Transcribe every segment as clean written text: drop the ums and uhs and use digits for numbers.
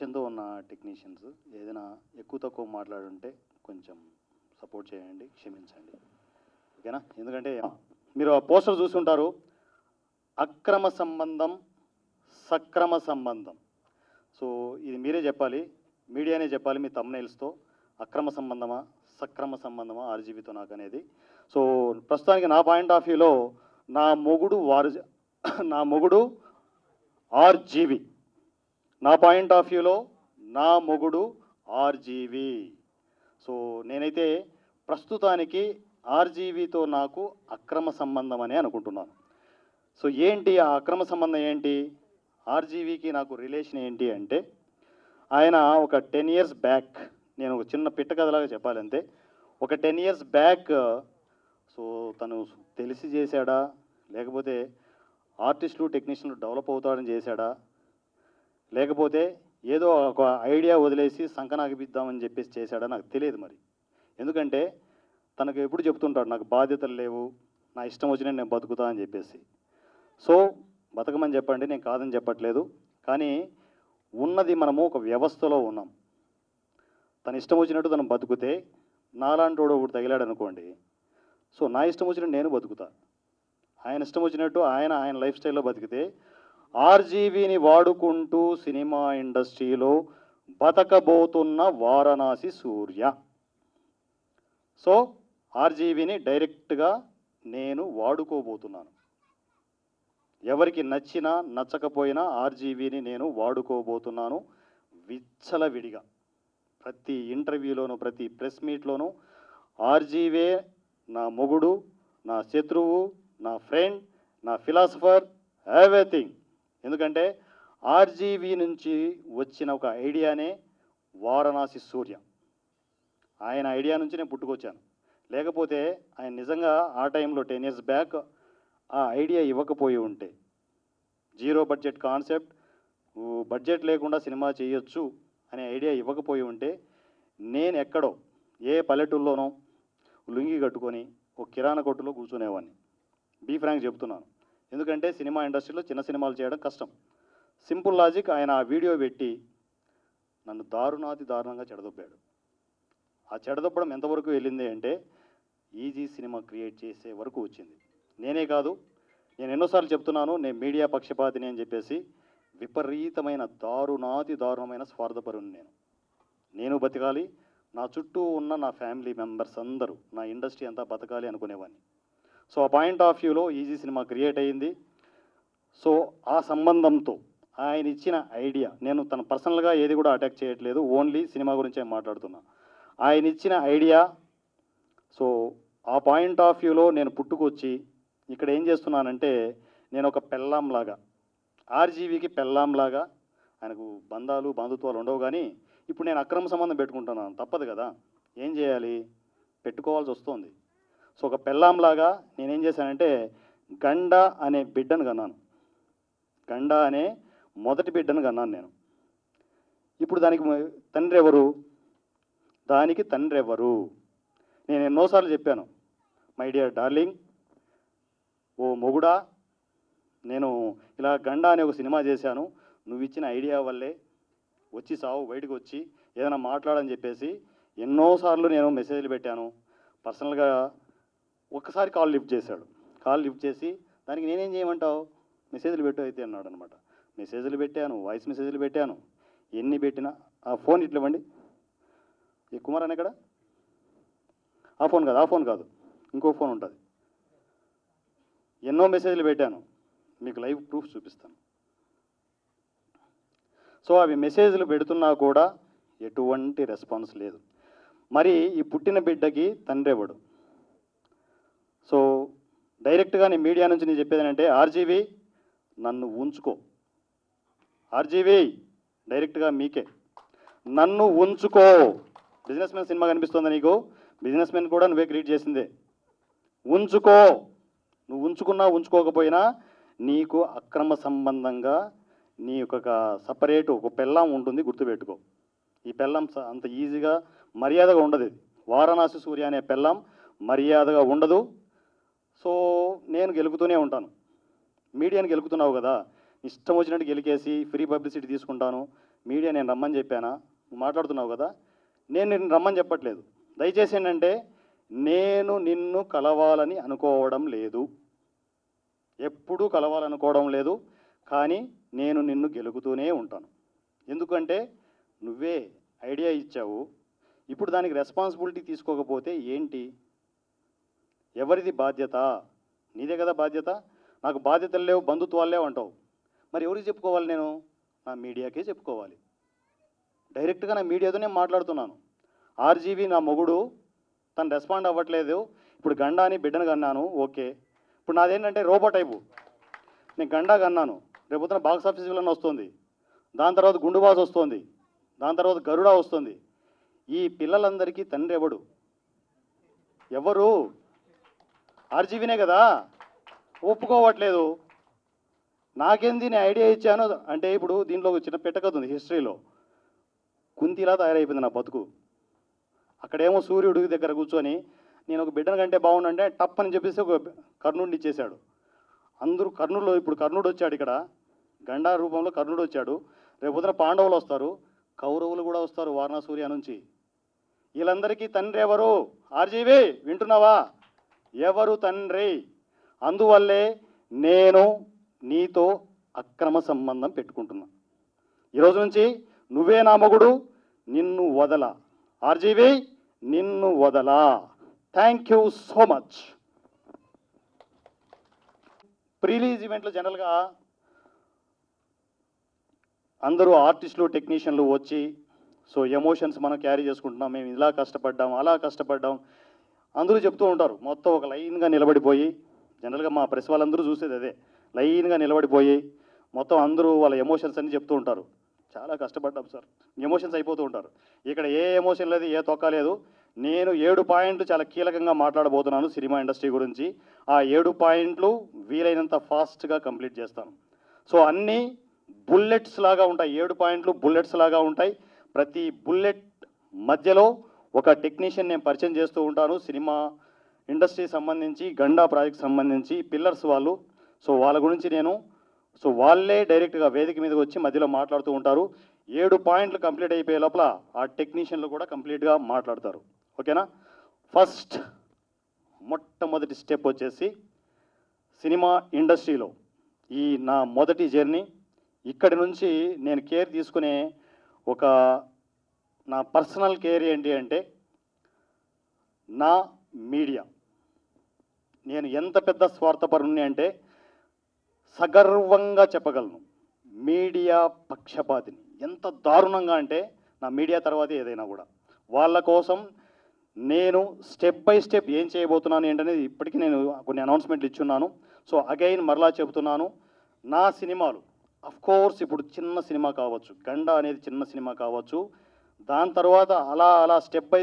ప్యాషన్తో ఉన్న టెక్నీషియన్స్ ఏదైనా ఎక్కువ తక్కువ మాట్లాడుంటే కొంచెం సపోర్ట్ చేయండి, క్షమించండి, ఓకేనా? ఎందుకంటే మీరు ఆ పోస్టర్ చూసుంటారు, అక్రమ సంబంధం సక్రమ సంబంధం. సో ఇది మీరే చెప్పాలి, మీడియానే చెప్పాలి మీ థంబ్నెయిల్స్తో, అక్రమ సంబంధమా సక్రమ సంబంధమా ఆర్జీవీతో నాకు అనేది. సో ప్రస్తుతానికి నా పాయింట్ ఆఫ్ వ్యూలో నా మొగుడు ఆర్జీవి, నా పాయింట్ ఆఫ్ వ్యూలో నా మొగుడు ఆర్జీవి. సో నేనైతే ప్రస్తుతానికి ఆర్జీవీతో నాకు అక్రమ సంబంధం అని అనుకుంటున్నాను. సో ఏంటి ఆ అక్రమ సంబంధం ఏంటి? ఆర్జీవీకి నాకు రిలేషన్ ఏంటి అంటే, ఆయన ఒక 10 years బ్యాక్, నేను ఒక చిన్న పిట్ట కథలాగా చెప్పాలంటే, ఒక 10 years బ్యాక్ సో తను తెలిసి చేశాడా, లేకపోతే ఆర్టిస్టులు టెక్నీషియన్లు డెవలప్ అవుతాడని చేశాడా, లేకపోతే ఏదో ఒక ఐడియా వదిలేసి సంకనాగిపిద్దామని చెప్పేసి చేశాడా నాకు తెలియదు మరి. ఎందుకంటే తనకు ఎప్పుడు చెప్తుంటాడు, నాకు బాధ్యతలు లేవు, నా ఇష్టం వచ్చినట్టు నేను బతుకుతా అని చెప్పేసి. సో బతకమని చెప్పండి, నేను కాదని చెప్పట్లేదు, కానీ ఉన్నది మనము ఒక వ్యవస్థలో ఉన్నాం. తన ఇష్టం వచ్చినట్టు తను బతుకుతే, నాలాంటోడు ఒకటి తగిలాడు అనుకోండి, సో నా ఇష్టం వచ్చినట్టు నేను బతుకుతా, ఆయన ఇష్టం వచ్చినట్టు ఆయన లైఫ్ స్టైల్లో బతికితే, ఆర్జీవీని వాడుకుంటూ సినిమా ఇండస్ట్రీలో బతకబోతున్న వారణాసి సూర్య. సో ఆర్జీవీని డైరెక్ట్గా నేను వాడుకోబోతున్నాను. ఎవరికి నచ్చినా నచ్చకపోయినా ఆర్జీవీని నేను వాడుకోబోతున్నాను విచ్చలవిడిగా. ప్రతి ఇంటర్వ్యూలోనూ ప్రతి ప్రెస్ మీట్లోనూ ఆర్జీవే నా మొగుడు, నా శత్రువు, నా ఫ్రెండ్, నా ఫిలాసఫర్, ఎవ్రీథింగ్. ఎందుకంటే ఆర్జీవీ నుంచి వచ్చిన ఒక ఐడియానే వారణాసి సూర్య. ఆయన ఐడియా నుంచి నేను పుట్టుకొచ్చాను. లేకపోతే ఆయన నిజంగా ఆ టైంలో 10 years బ్యాక్ ఆ ఐడియా ఇవ్వకపోయి ఉంటే, జీరో బడ్జెట్ కాన్సెప్ట్, బడ్జెట్ లేకుండా సినిమా చేయొచ్చు అనే ఐడియా ఇవ్వకపోయి ఉంటే, నేను ఎక్కడో ఏ పల్లెటూరులోనో లుంగి కట్టుకొని ఒక కిరాణా కొట్టులో కూర్చునేవాడిని. బీ ఫ్రాంక్ చెప్తున్నాను. ఎందుకంటే సినిమా ఇండస్ట్రీలో చిన్న సినిమాలు చేయడం కష్టం. సింపుల్ లాజిక్, ఆయన ఆ వీడియో పెట్టి నన్ను దారుణంగా చెడదొబ్బాడు. ఆ చెడదొబ్బడం ఎంతవరకు వెళ్ళింది అంటే, ఈజీ సినిమా క్రియేట్ చేసే వరకు వచ్చింది. నేనే కాదు, నేను ఎన్నోసార్లు చెప్తున్నాను, నేను మీడియా పక్షపాతిని అని చెప్పేసి. విపరీతమైన దారుణమైన స్వార్థపరుని నేను బతకాలి, నా చుట్టూ ఉన్న నా ఫ్యామిలీ మెంబర్స్ అందరూ, నా ఇండస్ట్రీ అంతా బతకాలి అనుకునేవాడిని. సో ఆ పాయింట్ ఆఫ్ వ్యూలో ఈజీ సినిమా క్రియేట్ అయ్యింది. సో ఆ సంబంధంతో ఆయన ఇచ్చిన ఐడియా, నేను తన పర్సనల్గా ఏది కూడా అటాక్ చేయట్లేదు, ఓన్లీ సినిమా గురించే మాట్లాడుతున్నా. ఆయన ఇచ్చిన ఐడియా, సో ఆ పాయింట్ ఆఫ్ వ్యూలో నేను పుట్టుకొచ్చి ఇక్కడ ఏం చేస్తున్నానంటే, నేను ఒక పెళ్ళాంలాగా, ఆర్జీవీకి పెళ్ళాంలాగా, ఆయనకు బంధుత్వాలు ఉండవు, కానీ ఇప్పుడు నేను అక్రమ సంబంధం పెట్టుకుంటున్నాను, తప్పదు కదా, ఏం చేయాలి, పెట్టుకోవాల్సి వస్తుంది. సో ఒక పెళ్ళాంలాగా నేనేం చేశానంటే, గండ అనే బిడ్డను కన్నాను, గండ అనే మొదటి బిడ్డను కన్నాను నేను. ఇప్పుడు దానికి తండ్రి ఎవరు? నేను ఎన్నోసార్లు చెప్పాను, మై డియర్ డార్లింగ్, ఓ మొగుడా, నేను ఇలా గండ అనే ఒక సినిమా చేశాను, నువ్వు ఇచ్చిన ఐడియా వల్లే వచ్చి సావు, బయటకు వచ్చి ఏదైనా మాట్లాడని చెప్పేసి ఎన్నోసార్లు నేను మెసేజ్లు పెట్టాను. పర్సనల్గా ఒక్కసారి కాల్ లిఫ్ట్ చేశాడు. కాల్ లిఫ్ట్ చేసి, దానికి నేనేం చేయమంటావు, మెసేజ్లు పెట్టు అయితే అన్నాడు అనమాట. మెసేజ్లు పెట్టాను, వాయిస్ మెసేజ్లు పెట్టాను, ఎన్ని పెట్టినా. ఆ ఫోన్ ఇట్లా ఇవ్వండి, ఈ కుమార్ అని ఎక్కడ, ఆ ఫోన్ కాదు ఇంకో ఫోన్ ఉంటుంది. ఎన్నో మెసేజ్లు పెట్టాను, మీకు లైవ్ ప్రూఫ్ చూపిస్తాను. సో అవి మెసేజ్లు పెడుతున్నా కూడా ఎటువంటి రెస్పాన్స్ లేదు. మరి ఈ పుట్టిన బిడ్డకి తండ్రి ఎవడు? సో డైరెక్ట్గా నేను మీడియా నుంచి నేను చెప్పేది ఏంటంటే, ఆర్జీవీ నన్ను ఉంచుకో, ఆర్జీవీ డైరెక్ట్గా మీకే, నన్ను ఉంచుకో. బిజినెస్ మ్యాన్ సినిమా కనిపిస్తుందా నీకు? బిజినెస్ మ్యాన్ కూడా నువ్వే క్రియేట్ చేసిందే. ఉంచుకో, నువ్వు ఉంచుకున్నా ఉంచుకోకపోయినా నీకు అక్రమ సంబంధంగా నీ ఒక సపరేట్ ఒక పెళ్ళాం ఉంటుంది, గుర్తుపెట్టుకో. ఈ పెళ్ళాం అంత ఈజీగా మర్యాదగా ఉండదు. ఇది వారణాసి సూర్య అనే పెళ్ళాం మర్యాదగా ఉండదు. సో నేను గెలుపుతూనే ఉంటాను. మీడియాని గెలుపుతున్నావు కదా, ఇష్టం వచ్చినట్టు గెలికేసి ఫ్రీ పబ్లిసిటీ తీసుకుంటాను, మీడియా నేను రమ్మని చెప్పానా? నువ్వు మాట్లాడుతున్నావు కదా, నేను నిన్ను రమ్మని చెప్పట్లేదు. దయచేసి ఏంటంటే నేను నిన్ను కలవాలని అనుకోవడం లేదు, ఎప్పుడూ కలవాలనుకోవడం లేదు. కానీ నేను నిన్ను గెలుగుతూనే ఉంటాను. ఎందుకంటే నువ్వే ఐడియా ఇచ్చావు, ఇప్పుడు దానికి రెస్పాన్సిబిలిటీ తీసుకోకపోతే ఏంటి? ఎవరిది బాధ్యత? నీదే కదా బాధ్యత. నాకు బాధ్యతలు లేవు, బంధుత్వాలు లేవు అంటావు. మరి ఎవరికి చెప్పుకోవాలి నేను? నా మీడియాకే చెప్పుకోవాలి. డైరెక్ట్గా నా మీడియాతోనే మాట్లాడుతున్నాను. ఆర్జీవి నా మొగుడు, తను రెస్పాండ్ అవ్వట్లేదు. ఇప్పుడు గండా అని బిడ్డను కన్నాను, ఓకే. ఇప్పుడు నాదేంటంటే రోబో టైపు. నేను గండా కన్నాను, రేపొద్దున బాక్స్ ఆఫీస్ విలన్ వస్తుంది, దాని తర్వాత గుండుబాస్ వస్తుంది, దాని తర్వాత గరుడా వస్తుంది. ఈ పిల్లలందరికీ తండ్రి ఎవడు? ఎవరు? ఆర్జీవీనే కదా. ఒప్పుకోవట్లేదు. నాకేంది, నేను ఐడియా ఇచ్చాను అంటే ఇప్పుడు దీంట్లో ఒక చిన్న పెట్టకథ ఉంది హిస్టరీలో. కుంతిలా తయారైపోయింది నా బతుకు. అక్కడేమో సూర్యుడి దగ్గర కూర్చొని నేను ఒక బిడ్డను కంటే బాగుండంటే టప్ అని చెప్పేసి ఒక కర్ణుడిని ఇచ్చేశాడు. అందరూ కర్ణుడు, ఇప్పుడు కర్ణుడు వచ్చాడు, ఇక్కడ గండా రూపంలో కర్ణుడు వచ్చాడు. రేపొద్దున పాండవులు వస్తారు, కౌరవులు కూడా వస్తారు వారణాసూర్య నుంచి. వీళ్ళందరికీ తండ్రి ఎవరు? ఆర్జీవి, వింటున్నావా? ఎవరు తండ్రి? అందువల్లే నేను నీతో అక్రమ సంబంధం పెట్టుకుంటున్నా. ఈరోజు నుంచి నువ్వే నా మొగుడు, నిన్ను వదల. ఆర్జీవి, నిన్ను వదలా. Thank you so much. Prerelease ఈవెంట్లో జనరల్గా అందరూ ఆర్టిస్టులు, టెక్నీషియన్లు వచ్చి సో ఎమోషన్స్ మనం క్యారీ చేసుకుంటున్నాం, మేము ఇలా కష్టపడ్డాం, అలా కష్టపడ్డాం అందరూ చెప్తూ ఉంటారు. మొత్తం ఒక లైన్గా నిలబడిపోయి, జనరల్గా మా ప్రెస్ వాళ్ళందరూ చూసేది అదే, లైన్గా నిలబడిపోయి మొత్తం అందరూ వాళ్ళ ఎమోషన్స్ అన్ని చెప్తూ ఉంటారు. చాలా కష్టపడ్డాం సార్, ఎమోషన్స్ అయిపోతూ ఉంటారు. ఇక్కడ ఏ ఎమోషన్ లేదు, ఏ తొక్క లేదు. నేను 7 పాయింట్లు చాలా కీలకంగా మాట్లాడబోతున్నాను సినిమా ఇండస్ట్రీ గురించి. ఆ 7 పాయింట్లు వీలైనంత ఫాస్ట్గా కంప్లీట్ చేస్తాను. సో అన్నీ బుల్లెట్స్ లాగా ఉంటాయి. 7 పాయింట్లు బుల్లెట్స్ లాగా ఉంటాయి. ప్రతి బుల్లెట్ మధ్యలో ఒక టెక్నీషియన్ నేను పరిచయం చేస్తూ ఉంటాను. సినిమా ఇండస్ట్రీ సంబంధించి, గండా ప్రాజెక్ట్ సంబంధించి పిల్లర్స్ వాళ్ళు. సో వాళ్ళ గురించి నేను వాళ్ళే డైరెక్ట్గా వేదిక మీదకి వచ్చి మధ్యలో మాట్లాడుతూ ఉంటారు. 7 పాయింట్లు కంప్లీట్ అయిపోయే లోపల ఆ టెక్నీషియన్లు కూడా కంప్లీట్గా మాట్లాడతారు. ఓకేనా? ఫస్ట్ మొట్టమొదటి స్టెప్ వచ్చేసి సినిమా ఇండస్ట్రీలో ఈ నా మొదటి జర్నీ. ఇక్కడి నుంచి నేను కేర్ తీసుకునే ఒక నా పర్సనల్ కేర్ ఏంటి అంటే నా మీడియా. నేను ఎంత పెద్ద స్వార్థపరుణ్ణి అంటే సగర్వంగా చెప్పగలను, మీడియా పక్షపాతిని. ఎంత దారుణంగా అంటే నా మీడియా తర్వాతే ఏదైనా కూడా. వాళ్ళ కోసం నేను స్టెప్ బై స్టెప్ ఏం చేయబోతున్నాను ఏంటనేది ఇప్పటికీ నేను కొన్ని అనౌన్స్మెంట్లు ఇచ్చున్నాను. సో అగైన్ మరలా చెబుతున్నాను, నా సినిమాలు కోర్స్ ఇప్పుడు చిన్న సినిమా కావచ్చు, గండా అనేది చిన్న సినిమా కావచ్చు, దాని తర్వాత అలా అలా స్టెప్ బై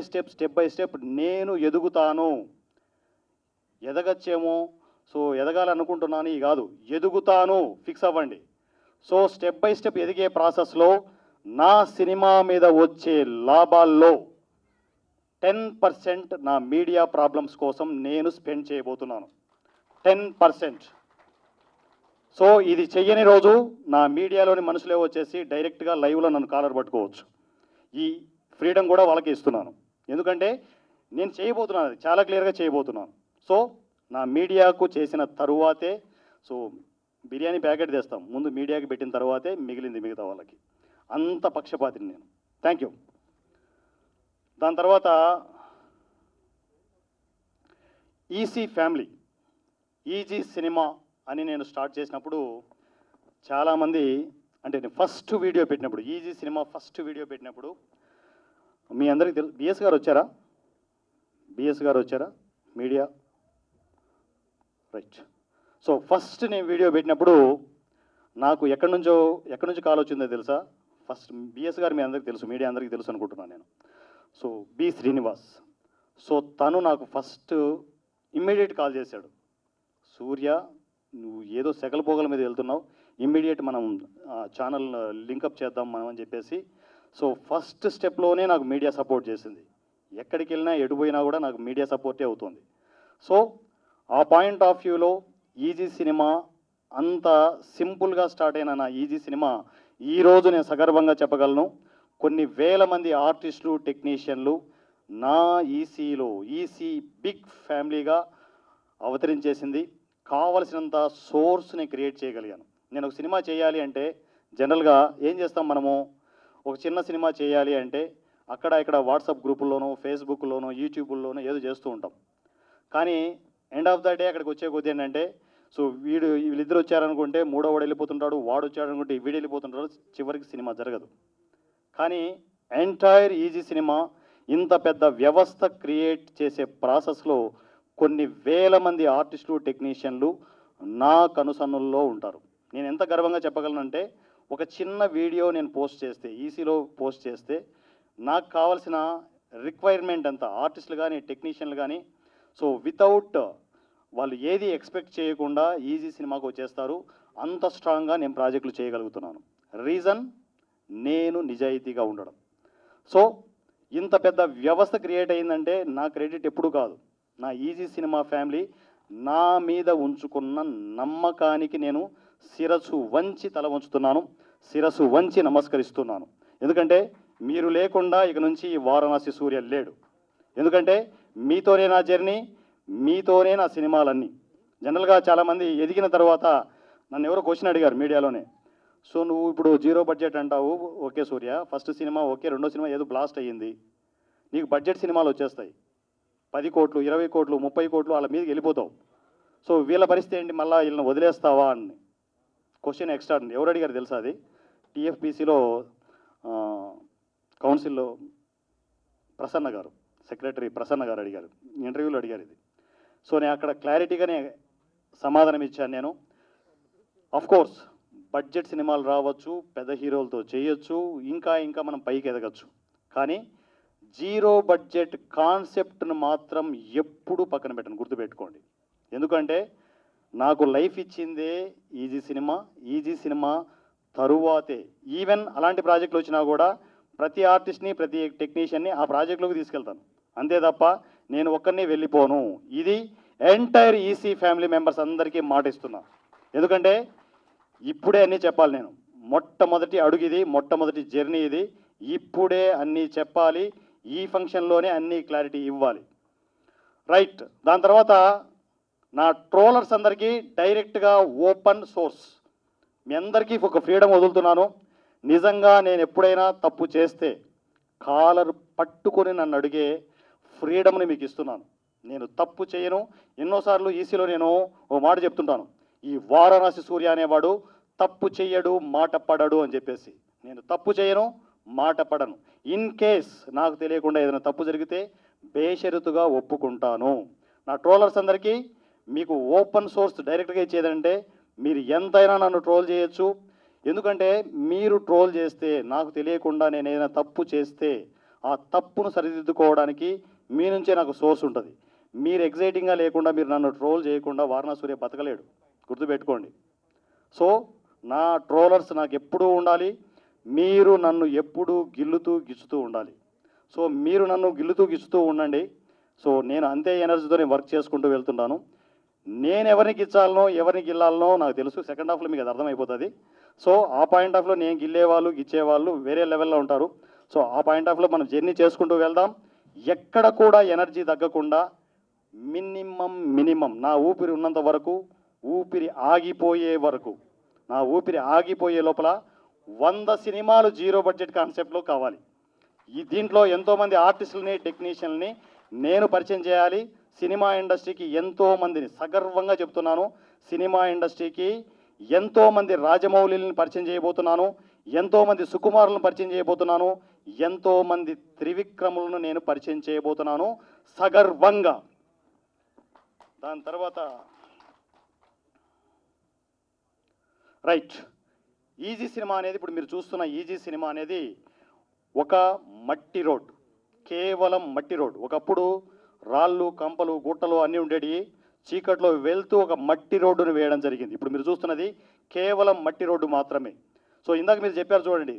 స్టెప్ నేను ఎదుగుతాను. ఎదగచ్చేమో, సో ఎదగాలనుకుంటున్నాను ఈ కాదు, ఎదుగుతాను, ఫిక్స్ అవ్వండి. సో స్టెప్ బై స్టెప్ ఎదిగే ప్రాసెస్లో నా సినిమా మీద వచ్చే లాభాల్లో 10% నా మీడియా ప్రాబ్లమ్స్ కోసం నేను స్పెండ్ చేయబోతున్నాను. 10%. సో ఇది చెయ్యని రోజు నా మీడియాలోని మనుషులే వచ్చేసి డైరెక్ట్గా లైవ్లో నన్ను కాలర్ పట్టుకోవచ్చు. ఈ ఫ్రీడమ్ కూడా వాళ్ళకి ఇస్తున్నాను. ఎందుకంటే నేను చేయబోతున్నాను, అది చాలా క్లియర్గా చేయబోతున్నాను. సో నా మీడియాకు చేసిన తరువాతే, సో బిర్యానీ ప్యాకెట్ తెస్తాం, ముందు మీడియాకి పెట్టిన తర్వాతే మిగిలింది మిగతా వాళ్ళకి. అంత పక్షపాతిని నేను. Thank you. దాని తర్వాత ఈసీ ఫ్యామిలీ, ఈజీ సినిమా అని నేను స్టార్ట్ చేసినప్పుడు చాలామంది, అంటే నేను ఫస్ట్ వీడియో పెట్టినప్పుడు, ఈజీ సినిమా ఫస్ట్ వీడియో పెట్టినప్పుడు మీ అందరికీ తెలుసు, బిఎస్ గారు వచ్చారా? బిఎస్ గారు వచ్చారా మీడియా? రైట్. సో ఫస్ట్ నేను వీడియో పెట్టినప్పుడు నాకు ఎక్కడి నుంచి కాల్ వచ్చిందో తెలుసా? ఫస్ట్ బిఎస్ గారు మీ అందరికీ తెలుసు, మీడియా అందరికీ తెలుసు అనుకుంటున్నాను నేను. So B Srinivas. సో తను నాకు ఫస్ట్ ఇమ్మీడియట్ కాల్ చేశాడు, సూర్య నువ్వు ఏదో సెకల పోగల మీద వెళ్తున్నావు, ఇమ్మీడియట్ మనం ఛానల్ లింకప్ చేద్దాం మనం అని చెప్పేసి. సో ఫస్ట్ స్టెప్లోనే నాకు మీడియా సపోర్ట్ చేసింది. ఎక్కడికి వెళ్ళినా ఎడిపోయినా కూడా నాకు మీడియా సపోర్టే అవుతుంది. సో ఆ పాయింట్ ఆఫ్ వ్యూలో ఈజీ సినిమా అంత సింపుల్గా స్టార్ట్ అయిన నా ఈజీ సినిమా ఈరోజు నేను సగర్వంగా చెప్పగలను, కొన్ని వేల మంది ఆర్టిస్టులు, టెక్నీషియన్లు నా ఈసీలో, ఈసీ బిగ్ ఫ్యామిలీగా అవతరించేసింది. కావలసినంత సోర్స్ని క్రియేట్ చేయగలిగాను. నేను ఒక సినిమా చేయాలి అంటే జనరల్గా ఏం చేస్తాం మనము, ఒక చిన్న సినిమా చేయాలి అంటే అక్కడ ఇక్కడ వాట్సాప్ గ్రూపుల్లోనూ, ఫేస్బుక్లోనూ, యూట్యూబ్లోనూ ఏదో చేస్తూ ఉంటాం. కానీ ఎండ్ ఆఫ్ ద డే అక్కడికి వచ్చే కొద్ది ఏంటంటే, సో వీళ్ళిద్దరు వచ్చారనుకుంటే మూడో వాడు వెళ్ళిపోతుంటాడు, వాడు వచ్చాడనుకుంటే వీడు వెళ్ళిపోతుంటాడు, చివరికి సినిమా జరగదు. కానీ ఎంటైర్ ఈజీ సినిమా ఇంత పెద్ద వ్యవస్థ క్రియేట్ చేసే ప్రాసెస్లో కొన్ని వేల మంది ఆర్టిస్టులు, టెక్నీషియన్లు నా కనుసన్నుల్లో ఉంటారు. నేను ఎంత గర్వంగా చెప్పగలనంటే, ఒక చిన్న వీడియో నేను పోస్ట్ చేస్తే, ఈసీలో పోస్ట్ చేస్తే, నాకు కావాల్సిన రిక్వైర్మెంట్ ఎంత, ఆర్టిస్టులు కానీ టెక్నీషియన్లు కానీ, సో వితౌట్ వాళ్ళు ఏది ఎక్స్పెక్ట్ చేయకుండా ఈజీ సినిమాకు వచ్చేస్తారు. అంత స్ట్రాంగ్గా నేను ప్రాజెక్టులు చేయగలుగుతున్నాను. రీజన్, నేను నిజాయితీగా ఉండడం. సో ఇంత పెద్ద వ్యవస్థ క్రియేట్ అయిందంటే నా క్రెడిట్ ఎప్పుడూ కాదు, నా ఈజీ సినిమా ఫ్యామిలీ నా మీద ఉంచుకున్న నమ్మకానికి నేను శిరస్సు వంచి తల వంచుతున్నాను, శిరస్సు వంచి నమస్కరిస్తున్నాను. ఎందుకంటే మీరు లేకుండా ఇక నుంచి ఈ వారణాసి సూర్య లేడు. ఎందుకంటే మీతోనే నా జర్నీ, మీతోనే నా సినిమాలన్నీ. జనరల్గా చాలామంది ఎదిగిన తర్వాత నన్ను ఎవరో క్వశ్చన్ అడిగారు మీడియాలోనే, సో నువ్వు ఇప్పుడు జీరో బడ్జెట్ అంటావు, ఓకే సూర్య, ఫస్ట్ సినిమా ఓకే, రెండో సినిమా ఏదో బ్లాస్ట్ అయ్యింది, నీకు బడ్జెట్ సినిమాలు వచ్చేస్తాయి, 10 కోట్లు, 20 కోట్లు, 30 కోట్లు వాళ్ళ మీదకి వెళ్ళిపోతావు, సో వీళ్ళ పరిస్థితి ఏంటి, మళ్ళీ వీళ్ళని వదిలేస్తావా అని క్వశ్చన్ ఎక్స్ట్రా. ఎవరు అడిగారు తెలుసా? అది టీఎఫ్పిసిలో కౌన్సిల్లో ప్రసన్న గారు, సెక్రటరీ ప్రసన్న గారు అడిగారు, ఇంటర్వ్యూలో అడిగారు ఇది. సో నేను అక్కడ క్లారిటీగానే సమాధానం ఇచ్చాను. నేను కోర్స్ బడ్జెట్ సినిమాలు రావచ్చు, పెద్ద హీరోలతో చేయొచ్చు, ఇంకా ఇంకా మనం పైకి ఎదగచ్చు, కానీ జీరో బడ్జెట్ కాన్సెప్ట్ను మాత్రం ఎప్పుడు పక్కన పెట్టను, గుర్తుపెట్టుకోండి. ఎందుకంటే నాకు లైఫ్ ఇచ్చిందే ఈజీ సినిమా, ఈజీ సినిమా తరువాతే ఈవెన్ అలాంటి ప్రాజెక్టులు వచ్చినా కూడా ప్రతి ఆర్టిస్ట్ని, ప్రతి టెక్నీషియన్ని ఆ ప్రాజెక్టులోకి తీసుకెళ్తాను, అంతే తప్ప నేను ఒక్కరిని వెళ్ళిపోను. ఇది ఎంటైర్ ఈసీ ఫ్యామిలీ మెంబర్స్ అందరికీ మాట ఇస్తున్నా. ఎందుకంటే ఇప్పుడే అన్నీ చెప్పాలి, నేను మొట్టమొదటి అడుగు ఇది, మొట్టమొదటి జర్నీ ఇది, ఇప్పుడే అన్నీ చెప్పాలి, ఈ ఫంక్షన్లోనే అన్నీ క్లారిటీ ఇవ్వాలి. రైట్. దాని తర్వాత నా ట్రోలర్స్ అందరికీ డైరెక్ట్గా ఓపెన్ సోర్స్, మీ అందరికీ ఒక ఫ్రీడమ్ వదులుతున్నాను. నిజంగా నేను ఎప్పుడైనా తప్పు చేస్తే కాలర్ పట్టుకొని నన్ను అడిగే ఫ్రీడమ్ని మీకు ఇస్తున్నాను. నేను తప్పు చేయను. ఎన్నోసార్లు ఈసీలో నేను ఓ మాట చెప్తుంటాను, ఈ వారణాసి సూర్య అనేవాడు తప్పు చెయ్యడు, మాట పడడు అని చెప్పేసి. నేను తప్పు చేయను, మాట పడను. ఇన్ కేస్ నాకు తెలియకుండా ఏదైనా తప్పు జరిగితే బేషరతుగా ఒప్పుకుంటాను. నా ట్రోలర్స్ అందరికీ మీకు ఓపెన్ సోర్స్ డైరెక్ట్గా ఇచ్చేదంటే, మీరు ఎంతైనా నన్ను ట్రోల్ చేయొచ్చు. ఎందుకంటే మీరు ట్రోల్ చేస్తే, నాకు తెలియకుండా నేను ఏదైనా తప్పు చేస్తే ఆ తప్పును సరిదిద్దుకోవడానికి మీ నుంచే నాకు సోర్స్ ఉంటుంది. మీరు ఎగ్జైటింగ్గా లేకుండా, మీరు నన్ను ట్రోల్ చేయకుండా వారణాసి సూర్య బతకలేడు, గుర్తుపెట్టుకోండి. సో నా ట్రోలర్స్ నాకు ఎప్పుడూ ఉండాలి, మీరు నన్ను ఎప్పుడూ గిల్లుతూ గిచ్చుతూ ఉండాలి. సో మీరు నన్ను గిల్లుతూ గిచ్చుతూ ఉండండి. సో నేను అంతే ఎనర్జీతో నేను వర్క్ చేసుకుంటూ వెళ్తుంటాను. నేను ఎవరిని గిచ్చాలనో, ఎవరిని గిల్లాలనో నాకు తెలుసు. సెకండ్ హాఫ్లో మీకు అది అర్థమైపోతుంది. సో ఆ పాయింట్ ఆఫ్లో నేను గిల్లేవాళ్ళు, గిచ్చేవాళ్ళు వేరే లెవెల్లో ఉంటారు. సో ఆ పాయింట్ ఆఫ్లో మనం జర్నీ చేసుకుంటూ వెళ్దాం. ఎక్కడ కూడా ఎనర్జీ తగ్గకుండా మినిమం నా ఊపిరి ఉన్నంత వరకు, ఊపిరి ఆగిపోయే వరకు, నా ఊపిరి ఆగిపోయే లోపల 100 సినిమాలు జీరో బడ్జెట్ కాన్సెప్ట్లో కావాలి. దీంట్లో ఎంతోమంది ఆర్టిస్టులని, టెక్నీషియన్ని నేను పరిచయం చేయాలి. సినిమా ఇండస్ట్రీకి ఎంతోమందిని, సగర్వంగా చెప్తున్నాను, సినిమా ఇండస్ట్రీకి ఎంతోమంది రాజమౌళిని పరిచయం చేయబోతున్నాను, ఎంతోమంది సుకుమారులను పరిచయం చేయబోతున్నాను, ఎంతోమంది త్రివిక్రములను నేను పరిచయం చేయబోతున్నాను సగర్వంగా. దాని తర్వాత రైట్, ఈజీ సినిమా అనేది, ఇప్పుడు మీరు చూస్తున్న ఈజీ సినిమా అనేది ఒక మట్టి రోడ్, కేవలం మట్టి రోడ్. ఒకప్పుడు రాళ్ళు, కంపలు, గుట్టలు అన్నీ ఉండేవి. చీకట్లో వెళ్తూ ఒక మట్టి రోడ్డును వేయడం జరిగింది. ఇప్పుడు మీరు చూస్తున్నది కేవలం మట్టి రోడ్డు మాత్రమే. సో ఇందాక మీరు చెప్పారు చూడండి,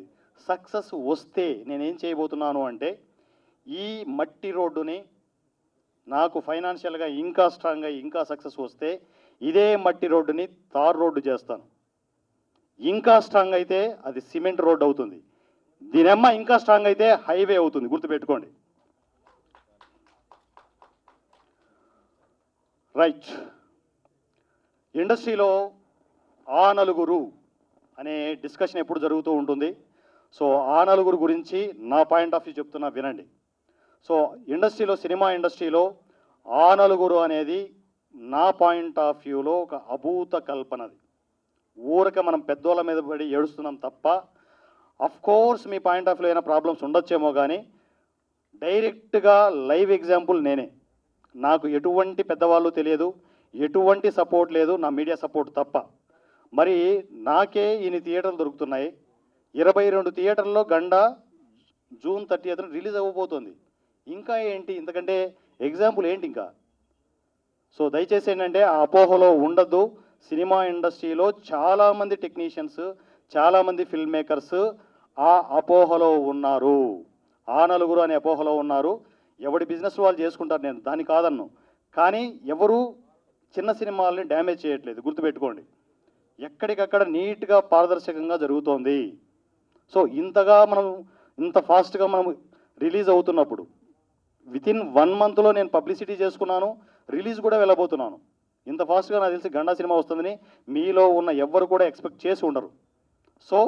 సక్సెస్ వస్తే నేనేం చేయబోతున్నాను అంటే, ఈ మట్టి రోడ్డుని నాకు ఫైనాన్షియల్గా ఇంకా స్ట్రాంగ్గా, ఇంకా సక్సెస్ వస్తే ఇదే మట్టి రోడ్డుని తార్ రోడ్డు చేస్తాను. ఇంకా స్ట్రాంగ్ అయితే అది సిమెంట్ రోడ్ అవుతుంది. దీనమ్మ ఇంకా స్ట్రాంగ్ అయితే హైవే అవుతుంది, గుర్తుపెట్టుకోండి. రైట్. ఇండస్ట్రీలో ఆ నలుగురు అనే డిస్కషన్ ఎప్పుడు జరుగుతూ ఉంటుంది. సో ఆ నలుగురు గురించి నా పాయింట్ ఆఫ్ వ్యూ చెప్తున్నా, వినండి. సో ఇండస్ట్రీలో, సినిమా ఇండస్ట్రీలో ఆ నలుగురు అనేది నా పాయింట్ ఆఫ్ వ్యూలో ఒక అభూత కల్పనది. ఊరక మనం పెద్దోళ్ళ మీద పడి ఏడుస్తున్నాం తప్ప, of course me point of వ్యూలో అయినా ప్రాబ్లమ్స్ ఉండొచ్చేమో, కానీ డైరెక్ట్గా లైవ్ ఎగ్జాంపుల్ నేనే. నాకు ఎటువంటి పెద్దవాళ్ళు తెలియదు, ఎటువంటి సపోర్ట్ లేదు, నా మీడియా సపోర్ట్ తప్ప. మరి నాకే ఇన్ని థియేటర్లు దొరుకుతున్నాయి. 22 థియేటర్లో గండ జూన్ 30న రిలీజ్ అవ్వబోతోంది. ఇంకా ఏంటి ఇంతకంటే ఎగ్జాంపుల్ ఏంటి ఇంకా? సో దయచేసి ఏంటంటే ఆ అపోహలో ఉండద్దు. సినిమా ఇండస్ట్రీలో చాలామంది టెక్నీషియన్స్, చాలామంది ఫిల్మ్ మేకర్స్ ఆ అపోహలో ఉన్నారు, ఆ నలుగురు అనే అపోహలో ఉన్నారు. ఎవడి బిజినెస్ వాళ్ళు చేసుకుంటారు, నేను దాన్ని కాదన్ను. కానీ ఎవరు చిన్న సినిమాలని డ్యామేజ్ చేయట్లేదు, గుర్తుపెట్టుకోండి. ఎక్కడికక్కడ నీట్గా పారదర్శకంగా జరుగుతోంది. సో ఇంత ఫాస్ట్గా మనం రిలీజ్ అవుతున్నప్పుడు వితిన్ 1 మంత్లో నేను పబ్లిసిటీ చేసుకున్నాను, రిలీజ్ కూడా వెళ్ళబోతున్నాను. ఇంత ఫాస్ట్గా నాకు తెలిసి గండా సినిమా వస్తుందని మీలో ఉన్న ఎవ్వరు కూడా ఎక్స్పెక్ట్ చేసి ఉండరు. సో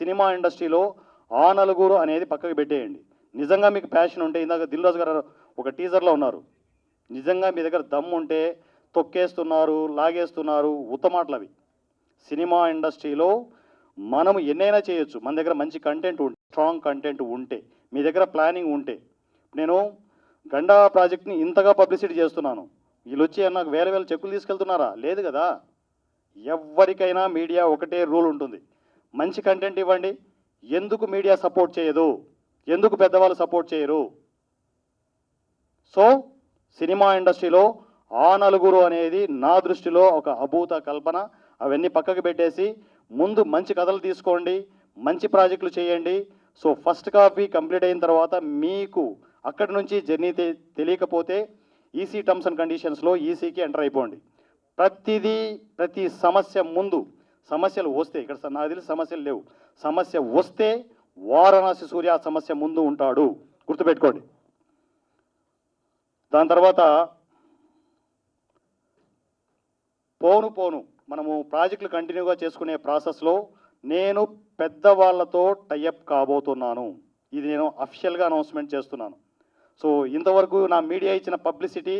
సినిమా ఇండస్ట్రీలో ఆ నలుగురు అనేది పక్కకు పెట్టేయండి. నిజంగా మీకు ప్యాషన్ ఉంటే, ఇందాక దిల్ రాజు గారు ఒక టీజర్లో ఉన్నారు, నిజంగా మీ దగ్గర దమ్ము ఉంటే తొక్కేస్తున్నారు, లాగేస్తున్నారు, ఉత్తమాటలు అవి. సినిమా ఇండస్ట్రీలో మనం ఎన్నైనా చేయొచ్చు, మన దగ్గర మంచి కంటెంట్ ఉంటే, స్ట్రాంగ్ కంటెంట్ ఉంటే, మీ దగ్గర ప్లానింగ్ ఉంటే. నేను గండా ప్రాజెక్ట్ని ఇంతగా పబ్లిసిటీ చేస్తున్నాను, వీళ్ళు వచ్చి నాకు వేల చెక్కులు తీసుకెళ్తున్నారా? లేదు కదా. ఎవరికైనా మీడియా ఒకటే రూల్ ఉంటుంది, మంచి కంటెంట్ ఇవ్వండి. ఎందుకు మీడియా సపోర్ట్ చేయదు? ఎందుకు పెద్దవాళ్ళు సపోర్ట్ చేయరు? సో సినిమా ఇండస్ట్రీలో ఆ నలుగురు అనేది నా దృష్టిలో ఒక అభూత కల్పన. అవన్నీ పక్కకు పెట్టేసి ముందు మంచి కథలు తీసుకోండి, మంచి ప్రాజెక్టులు చేయండి. సో ఫస్ట్ కాపీ కంప్లీట్ అయిన తర్వాత మీకు అక్కడి నుంచి జర్నీ తెలియకపోతే ఈసీ టర్మ్స్ అండ్ కండిషన్స్లో ఈసీకి ఎంటర్ అయిపోండి. ప్రతి సమస్య ముందు, సమస్యలు వస్తే, ఇక్కడ నాకు తెలిసి సమస్యలు లేవు, సమస్య వస్తే వారణాసి సూర్య ఆ సమస్య ముందు ఉంటాడు, గుర్తుపెట్టుకోండి. దాని తర్వాత పోను మనము ప్రాజెక్టులు కంటిన్యూగా చేసుకునే ప్రాసెస్లో నేను పెద్దవాళ్లతో టైఅప్ కాబోతున్నాను. ఇది నేను అఫిషియల్గా అనౌన్స్మెంట్ చేస్తున్నాను. సో ఇంతవరకు నా మీడియా ఇచ్చిన పబ్లిసిటీ,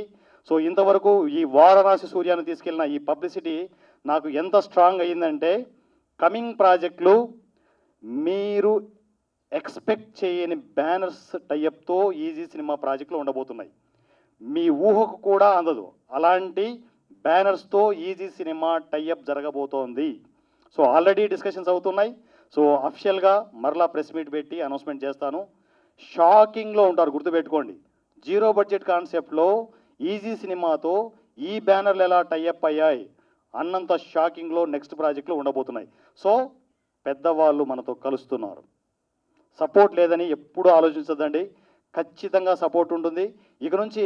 సో ఇంతవరకు ఈ వారణాసి సూర్యాన్ని తీసుకెళ్ళిన ఈ పబ్లిసిటీ నాకు ఎంత స్ట్రాంగ్ అయ్యిందంటే, కమింగ్ ప్రాజెక్టులు మీరు ఎక్స్పెక్ట్ చేయని బ్యానర్స్ టైఅప్తో ఈజీ సినిమా ప్రాజెక్టులు ఉండబోతున్నాయి. మీ ఊహకు కూడా అందదు అలాంటి బ్యానర్స్తో ఈజీ సినిమా టైఅప్ జరగబోతోంది. సో ఆల్రెడీ డిస్కషన్స్ అవుతున్నాయి. సో అఫిషియల్గా మరలా ప్రెస్ మీట్ పెట్టి అనౌన్స్మెంట్ చేస్తాను. షాకింగ్లో ఉంటారు, గుర్తుపెట్టుకోండి. 0 బడ్జెట్ కాన్సెప్ట్లో ఈజీ సినిమాతో ఈ బ్యానర్లు ఎలా టైఅప్ అయ్యాయి అన్నంత షాకింగ్లో నెక్స్ట్ ప్రాజెక్టులు ఉండబోతున్నాయి. సో పెద్దవాళ్ళు మనతో కలుస్తున్నారు. సపోర్ట్ లేదని ఎప్పుడూ ఆలోచించదండి, ఖచ్చితంగా సపోర్ట్ ఉంటుంది. ఇక నుంచి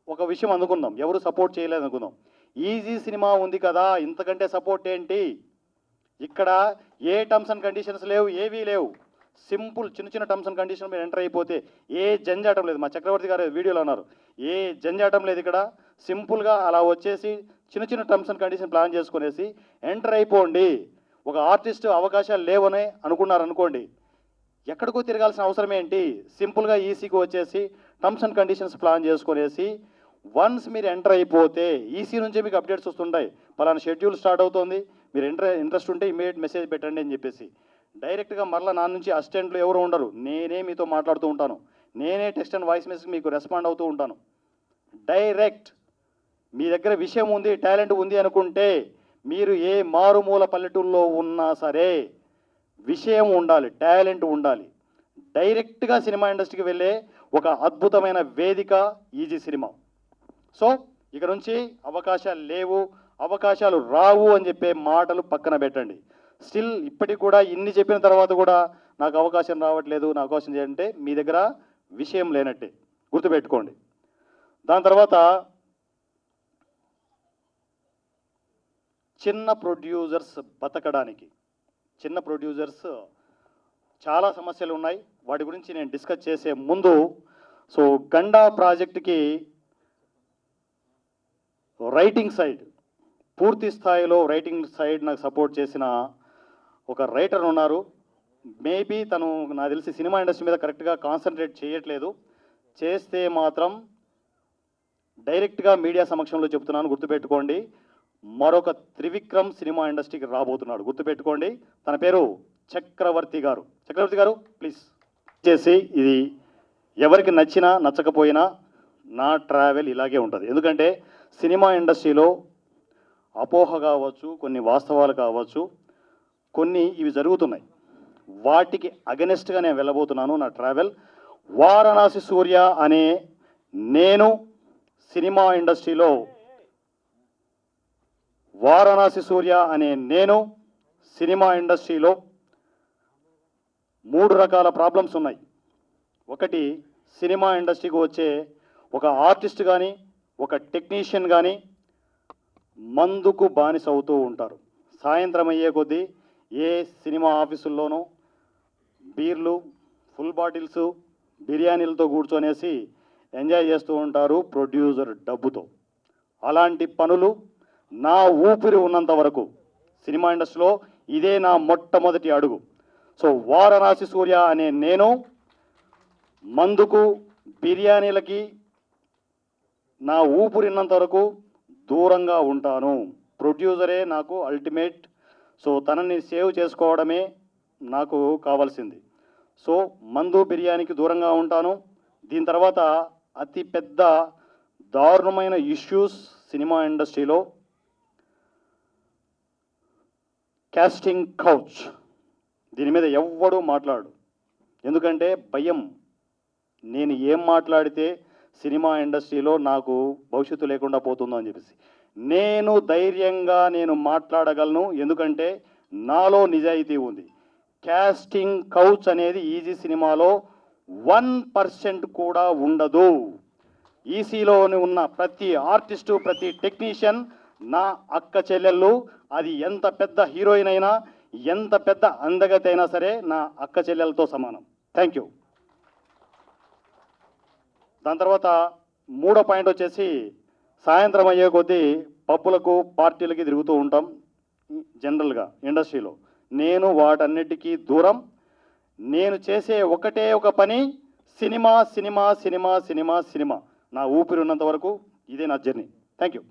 ఒక విషయం అనుకుందాం, ఎవరు సపోర్ట్ చేయలేదు అనుకుందాం, ఈజీ సినిమా ఉంది కదా ఇంతకంటే సపోర్ట్ ఏంటి? ఇక్కడ ఏ టర్మ్స్ అండ్ కండిషన్స్ లేవు, ఏవీ లేవు. సింపుల్ చిన్న టర్మ్స్ అండ్ కండిషన్ మీరు ఎంటర్ అయిపోతే ఏ జంజాటం లేదు. మా చక్రవర్తి గారు వీడియోలో అన్నారు, ఏ జంజాటం లేదు. ఇక్కడ సింపుల్గా అలా వచ్చేసి చిన్న టర్మ్స్ అండ్ కండిషన్ ప్లాన్ చేసుకునేసి ఎంటర్ అయిపోండి. ఒక ఆర్టిస్ట్ అవకాశాలు లేవనే అనుకున్నారనుకోండి, ఎక్కడికో తిరగాల్సిన అవసరం ఏంటి? సింపుల్గా ఈసీకి వచ్చేసి టర్మ్స్ అండ్ కండిషన్స్ ప్లాన్ చేసుకునేసి వన్స్ మీరు ఎంటర్ అయిపోతే ఈసీ నుంచే మీకు అప్డేట్స్ వస్తుంటాయి, పలానా షెడ్యూల్ స్టార్ట్ అవుతుంది, మీరు ఇంట్రెస్ట్ ఉంటే ఇమీడియట్ మెసేజ్ పెట్టండి అని చెప్పేసి. డైరెక్ట్గా మరలా నా నుంచి అసిస్టెంట్లు ఎవరు ఉండరు, నేనే మీతో మాట్లాడుతూ ఉంటాను, నేనే టెక్స్ట్ అండ్ వాయిస్ మెసేజ్ మీకు రెస్పాండ్ అవుతూ ఉంటాను. డైరెక్ట్ మీ దగ్గర విషయం ఉంది, టాలెంట్ ఉంది అనుకుంటే, మీరు ఏ మారుమూల పల్లెటూరులో ఉన్నా సరే విషయం ఉండాలి, టాలెంట్ ఉండాలి. డైరెక్ట్గా సినిమా ఇండస్ట్రీకి వెళ్ళే ఒక అద్భుతమైన వేదిక ఈజీ సినిమా. సో ఇక నుంచి అవకాశాలు లేవు, అవకాశాలు రావు అని చెప్పే మాటలు పక్కన పెట్టండి. స్టిల్ ఇప్పటికి కూడా ఇన్ని చెప్పిన తర్వాత కూడా నాకు అవకాశం రావట్లేదు, నా అవకాశం చేయాలంటే మీ దగ్గర విషయం లేనట్టే, గుర్తుపెట్టుకోండి. దాని తర్వాత చిన్న ప్రొడ్యూసర్స్ బతకడానికి చిన్న ప్రొడ్యూసర్స్ చాలా సమస్యలు ఉన్నాయి. వాటి గురించి నేను డిస్కస్ చేసే ముందు సో గండా ప్రాజెక్టుకి రైటింగ్ సైడ్ పూర్తి స్థాయిలో రైటింగ్ సైడ్ నాకు సపోర్ట్ చేసిన ఒక రైటర్ ఉన్నారు. మేబీ తను నాకు తెలిసి సినిమా ఇండస్ట్రీ మీద కరెక్ట్గా కాన్సన్ట్రేట్ చేయట్లేదు. చేస్తే మాత్రం డైరెక్ట్గా మీడియా సమక్షంలో చెప్తున్నాను, గుర్తుపెట్టుకోండి. మరొక త్రివిక్రమ్ సినిమా ఇండస్ట్రీకి రాబోతున్నాడు, గుర్తుపెట్టుకోండి. తన పేరు చక్రవర్తి గారు. చక్రవర్తి గారు ప్లీజ్ చేసి, ఇది ఎవరికి నచ్చినా నచ్చకపోయినా నా ట్రావెల్ ఇలాగే ఉంటుంది. ఎందుకంటే సినిమా ఇండస్ట్రీలో అపోహ కావచ్చు, కొన్ని వాస్తవాలు కావచ్చు, కొన్ని ఇవి జరుగుతున్నాయి. వాటికి అగెనెస్ట్గా నేను వెళ్ళబోతున్నాను. నా ట్రావెల్ వారణాసి సూర్య అనే నేను సినిమా ఇండస్ట్రీలో వారణాసి సూర్య అనే నేను సినిమా ఇండస్ట్రీలో 3 రకాల ప్రాబ్లమ్స్ ఉన్నాయి. ఒకటి, సినిమా ఇండస్ట్రీకి వచ్చే ఒక ఆర్టిస్ట్ కానీ ఒక టెక్నీషియన్ కానీ మందుకు బానిస అవుతూ ఉంటారు. సాయంత్రం అయ్యే కొద్దీ ఏ సినిమా ఆఫీసుల్లోనూ బీర్లు, ఫుల్ బాటిల్స్, బిర్యానీలతో కూర్చొనేసి ఎంజాయ్ చేస్తూ ఉంటారు ప్రొడ్యూసర్ డబ్బుతో. అలాంటి పనులు నా ఊపిరి ఉన్నంత వరకు సినిమా ఇండస్ట్రీలో ఇదే నా మొట్టమొదటి అడుగు. సో వారణాసి సూర్య అనే నేను మందుకు, బిర్యానీలకి నా ఊపిరిన్నంత వరకు దూరంగా ఉంటాను. ప్రొడ్యూసరే నాకు అల్టిమేట్. సో తనని సేవ్ చేసుకోవడమే నాకు కావాల్సింది. సో మందు, బిర్యానీకి దూరంగా ఉంటాను. దీని తర్వాత అతి పెద్ద దారుణమైన ఇష్యూస్ సినిమా ఇండస్ట్రీలో కాస్టింగ్ కౌచ్. దీని మీద ఎవ్వడూ మాట్లాడు, ఎందుకంటే భయం. నేను ఏం మాట్లాడితే సినిమా ఇండస్ట్రీలో నాకు భవిష్యత్తు లేకుండా పోతుందో అని చెప్పేసి నేను ధైర్యంగా మాట్లాడగలను, ఎందుకంటే నాలో నిజాయితీ ఉంది. కాస్టింగ్ కౌచ్ అనేది ఈజీ సినిమాలో 1% కూడా ఉండదు. ఈసీలోని ఉన్న ప్రతి ఆర్టిస్టు, ప్రతి టెక్నీషియన్ నా అక్క చెల్లెళ్ళు. అది ఎంత పెద్ద హీరోయిన్ అయినా, ఎంత పెద్ద అందగతి అయినా సరే నా అక్క చెల్లెలతో సమానం. Thank you. దాని తర్వాత 3వ పాయింట్ వచ్చేసి, సాయంత్రం అయ్యే కొద్దీ పబ్బులకు, పార్టీలకి తిరుగుతూ ఉంటాం జనరల్గా ఇండస్ట్రీలో. నేను వాటన్నిటికీ దూరం. నేను చేసే ఒకటే ఒక పని, cinema cinema cinema cinema cinema. నా ఊపిరి ఉన్నంత వరకు ఇదే నా జర్నీ. Thank you.